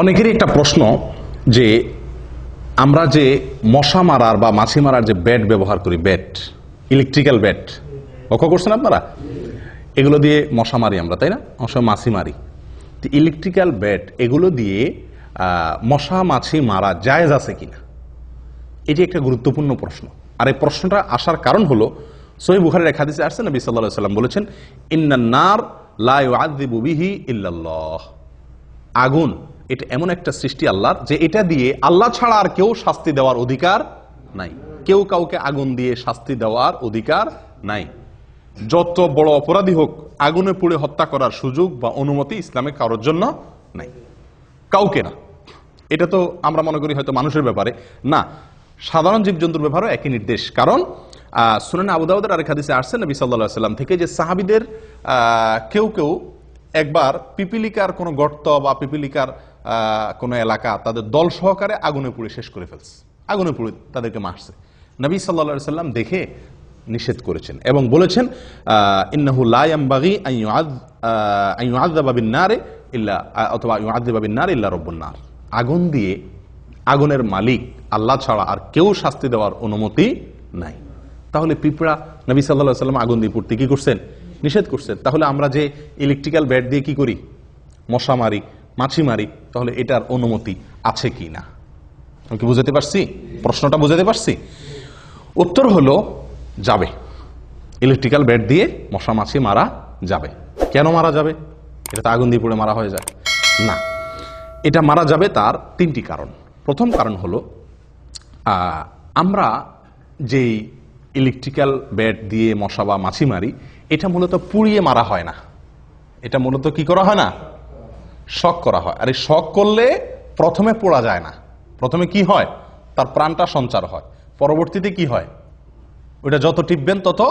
অনেকেরই একটা প্রশ্ন যে আমরা যে মশা মারার বা মাছি মারার যে ব্যাট ব্যবহার করি, ব্যাট, ইলেকট্রিক্যাল ব্যাট, লক্ষ্য করছেন আপনারা? এগুলো দিয়ে মশা মারি আমরা, তাই না? মশা মাছি মারি। তো ইলেকট্রিক্যাল ব্যাট এগুলো দিয়ে মশা মাছি মারা জায়েজ আছে কিনা, এটি একটা গুরুত্বপূর্ণ প্রশ্ন। আর এই প্রশ্নটা আসার কারণ হলো সহিহ বুখারীর এক হাদিসে আসছে, নবী সাল্লাল্লাহু আলাইহি ওয়াসাল্লাম বলেছেন, ইন্নান নার লা ইউআযযিবু বিহি ইল্লাল্লাহ। আগুন এটা এমন একটা সৃষ্টি আল্লাহর, যে এটা দিয়ে আল্লাহ ছাড়া আর কেউ শাস্তি দেওয়ার অধিকার নাই। কেউ কাউকে আগুন দিয়ে শাস্তি দেওয়ার অধিকার নাই। যত বড় অপরাধী হোক, আগুনে পুড়ে হত্যা করার সুযোগ বা অনুমতি ইসলামে কারোর জন্য নাই, কাউকে না। এটা তো আমরা মনে করি হয়তো মানুষের ব্যাপারে, না, সাধারণ জীবজন্তুর ব্যাপারেও একই নির্দেশ। কারণ সুনানে আবু দাউদের আরেক হাদিসে আসছে নবী সাল্লাল্লাহু আলাইহি ওয়াসাল্লাম থেকে, যে সাহাবীদের কেউ কেউ একবার পিপিলিকার কোনো গর্ত বা পিপিলিকার কোনো এলাকা তাদের দল সহকারে আগুনে পুড়ে শেষ করে ফেলছে, আগুনে পুড়ে তাদেরকে মারছে। নবী সাল্লাল্লাহু আলাইহি ওয়াসাল্লাম দেখে নিষেধ করেছেন এবং বলেছেন, ইন্নাহু লা ইয়ামবাগি আন ইউআযযাবা বিন-নার ইল্লা অথবা ইউআযযাবা বিন-নার ইল্লা রাব্বুন নার। আগুন দিয়ে, আগুনের মালিক আল্লাহ ছাড়া আর কেউ শাস্তি দেওয়ার অনুমতি নাই। তাহলে পিঁপড়া নবী সাল্লাল্লাহু আলাইহি ওয়াসাল্লাম আগুন দিয়ে পুড়তে কি করছেন? নিষেধ করছেন। তাহলে আমরা যে ইলেকট্রিক্যাল ব্যাট দিয়ে কি করি, মশা মারি, মাছি মারি, তাহলে এটার অনুমতি আছে কি না? আমি কি বুঝাতে পারছি? প্রশ্নটা বুঝাতে পারছি? উত্তর হলো যাবে। ইলেকট্রিক্যাল ব্যাট দিয়ে মশা মাছি মারা যাবে। কেন মারা যাবে? এটা তো আগুন দিয়ে পুড়ে মারা হয়ে যায় না। এটা মারা যাবে তার তিনটি কারণ। প্রথম কারণ হলো, আমরা যেই ইলেকট্রিক্যাল ব্যাট দিয়ে মশা বা মাছি মারি, এটা মূলত পুড়িয়ে মারা হয় না। এটা মূলত কি করা হয় না? শক করা হয়। আর এই শক করলে প্রথমে পোড়া যায় না। প্রথমে কি হয়? তার প্রাণটা সঞ্চার হয়। পরবর্তীতে কি হয়? ওইটা যত টিপবেন তত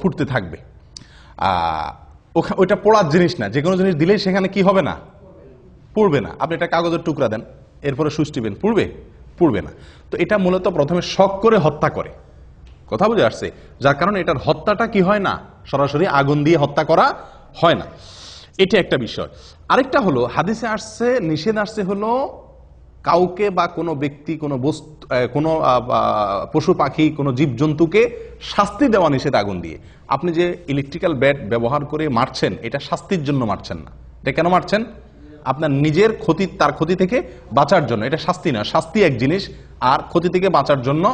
ফুটতে থাকবে। ওইটা পোড়ার জিনিস না। যে কোনো জিনিস দিলেই সেখানে কি হবে না? পুড়বে না। আপনি একটা কাগজের টুকরা দেন, এরপরে সুইচ টিপেন, পুড়বে? পুড়বে না। তো এটা মূলত প্রথমে শক করে হত্যা করে। কথা বুঝে আসছে? যার কারণে এটার হত্যাটা কি হয় না, সরাসরি আগুন দিয়ে হত্যা করা হয় না। এটা একটা বিষয়। আরেকটা হলো, হাদিসে আসছে, নিষেধ আসছে হলো কাউকে বা কোনো ব্যক্তি, কোনো বস্তু, কোনো পশু পাখি, কোনো জীবজন্তুকে শাস্তি দেওয়া নিষেধ আগুন দিয়ে। আপনি যে ইলেকট্রিক্যাল ব্যাট ব্যবহার করে মারছেন, এটা শাস্তির জন্য মারছেন না। এটা কেন মারছেন? আপনার নিজের ক্ষতি, তার ক্ষতি থেকে বাঁচার জন্য। এটা শাস্তি না। শাস্তি এক জিনিস, আর ক্ষতি থেকে বাঁচার জন্য,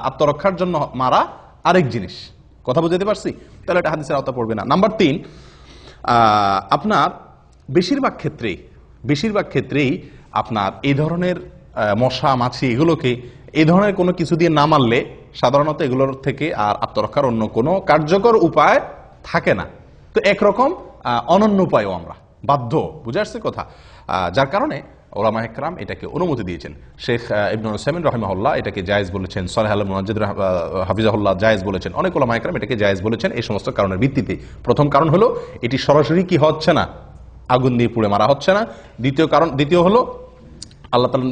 আত্মরক্ষার জন্য মারা আরেক জিনিস। কথা বুঝতে পারছি? তাহলে এটা হাদিসের আওতা পড়বে না। নাম্বার 3, আপনার বেশিরভাগ ক্ষেত্রেই আপনার এই ধরনের মশা মাছি এগুলোকে এই ধরনের কোনো কিছু দিয়ে না মারলে সাধারণত এগুলোর থেকে আর আত্মরক্ষার অন্য কোনো কার্যকর উপায় থাকে না। তো একরকম অনন্য উপায়ও আমরা বাধ্য। বুঝে আসছে কথা? যার কারণে ওলামা ইকরাম এটাকে অনুমতি দিয়েছেন। শেখ ইবনুল উসাইমিন রাহিমাহুল্লাহ এটাকে জায়েজ বলেছেন, সালেহ আল মুনাজ্জিদ হাফিজাহুল্লাহ জায়েজ বলেছেন, অনেক ওলামা ইকরাম এটাকে জায়েজ বলেছেন এই সমস্ত কারণের ভিত্তিতে। প্রথম কারণ হলো এটি সরাসরি কি হচ্ছে না, আগুন দিয়ে পুড়ে মারা হচ্ছে না। দ্বিতীয় হলো আল্লাহ তাআলা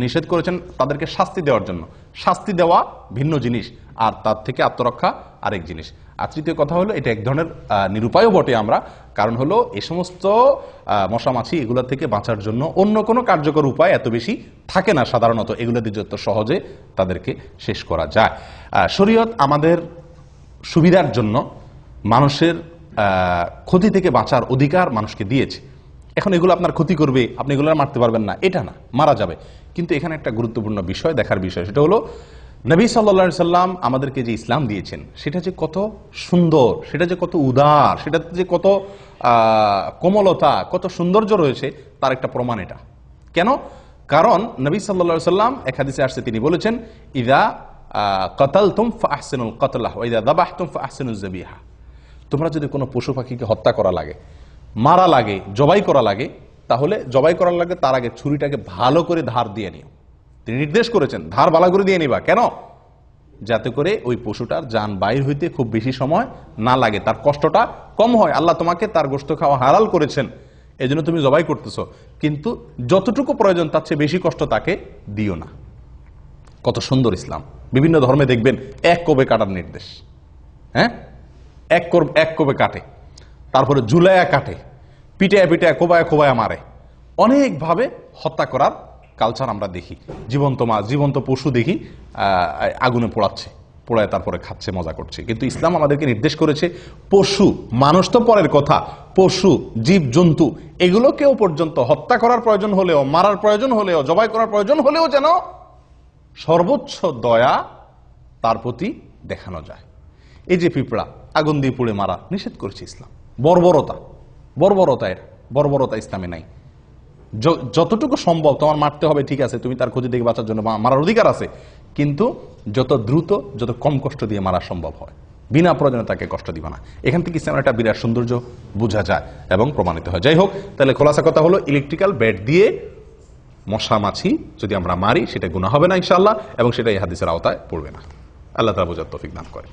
নিষেধ করেছেন তাদেরকে শাস্তি দেওয়ার জন্য। শাস্তি দেওয়া ভিন্ন জিনিস, আর তার থেকে আত্মরক্ষা আরেক জিনিস। আর তৃতীয় কথা হলো, এটা এক ধরনের নিরুপায়ও বটে আমরা। কারণ হলো এই সমস্ত মশা মাছি এগুলো থেকে বাঁচার জন্য অন্য কোনো কার্যকর উপায় এত বেশি থাকে না সাধারণত। এগুলো দিয়ে যত সহজে তাদেরকে শেষ করা যায়। শরীয়ত আমাদের সুবিধার জন্য মানুষের ক্ষতি থেকে বাঁচার অধিকার মানুষকে দিয়েছে। এখন এগুলো আপনার ক্ষতি করবে, আপনি এগুলো মারতে পারবেন না, এটা না, মারা যাবে। কিন্তু এখানে একটা গুরুত্বপূর্ণ বিষয়, দেখার বিষয়, সেটা হলো নবী সাল্লাল্লাহু আলাইহি সাল্লাম আমাদেরকে যে ইসলাম দিয়েছেন সেটা যে কত সুন্দর, সেটা যে কত উদার, সেটা যে কত কোমলতা, কত সৌন্দর্য রয়েছে, তার একটা প্রমাণ এটা। কেন? কারণ নবী সাল্লাল্লাহু আলাইহি সাল্লাম এক হাদিসে আসছে, তিনি বলেছেন, ইযা কাতালতুম ফাহসিনুল কাতলাহ ওয়া ইযা যাবাহতুম ফাহসিনুজ যাবিহা। তোমরা যদি কোনো পশু পাখিকে হত্যা করা লাগে, মারা লাগে, জবাই করা লাগে, তাহলে জবাই করার লাগে তার আগে ছুরিটাকে ভালো করে ধার দিয়ে নিও। তিনি নির্দেশ করেছেন ধার ভালো করে দিয়ে নিবা। কেন? যাতে করে ওই পশুটার জান বাইর হইতে খুব বেশি সময় না লাগে, তার কষ্টটা কম হয়। আল্লাহ তোমাকে তার গোশত খাওয়া হালাল করেছেন, এই জন্য তুমি জবাই করতেছো, কিন্তু যতটুকু প্রয়োজন তার চেয়ে বেশি কষ্ট তাকে দিও না। কত সুন্দর ইসলাম! বিভিন্ন ধর্মে দেখবেন এক কোবে কাটার নির্দেশ। হ্যাঁ, এক কোবে কাটে, তারপরে ঝুলাইয়া কাটে, পিটায়া পিটায়া কোবায়া কোবায়া মারে, অনেকভাবে হত্যা করার কালচার আমরা দেখি। জীবন্ত মাছ, জীবন্ত পশু দেখি আগুনে পোড়াচ্ছে, পোড়ায় তারপরে খাচ্ছে, মজা করছে। কিন্তু ইসলাম আমাদেরকে নির্দেশ করেছে পশু, মানুষ তো পরের কথা, পশু, জীব জন্তু এগুলোকেও পর্যন্ত হত্যা করার প্রয়োজন হলেও, মারার প্রয়োজন হলেও, জবাই করার প্রয়োজন হলেও যেন সর্বোচ্চ দয়া তার প্রতি দেখানো যায়। এই যে পিঁপড়া, আগুন দিয়ে পুড়ে মারা নিষেধ করেছে ইসলাম। বর্বরতা, বর্বরতা, এর বর্বরতা ইসলামে নাই। যতটুকু সম্ভব তোমার মারতে হবে, ঠিক আছে, তুমি তার ক্ষতি থেকে বাঁচার জন্য মারার অধিকার আছে, কিন্তু যত দ্রুত, যত কম কষ্ট দিয়ে মারা সম্ভব হয়, বিনা প্রয়োজনে তাকে কষ্ট দিবা না। এখান থেকে ইসলামের একটা বিরাট সৌন্দর্য বোঝা যায় এবং প্রমাণিত হয়। যাই হোক, তাহলে খোলাসা কথা হলো, ইলেকট্রিক্যাল ব্যাট দিয়ে মশা মাছি যদি আমরা মারি সেটা গুনাহ হবে না ইনশাআল্লাহ, এবং সেটা এই হাদিসের আওতায় পড়বে না। আল্লাহ তাআলা বোঝার তৌফিক দান করে।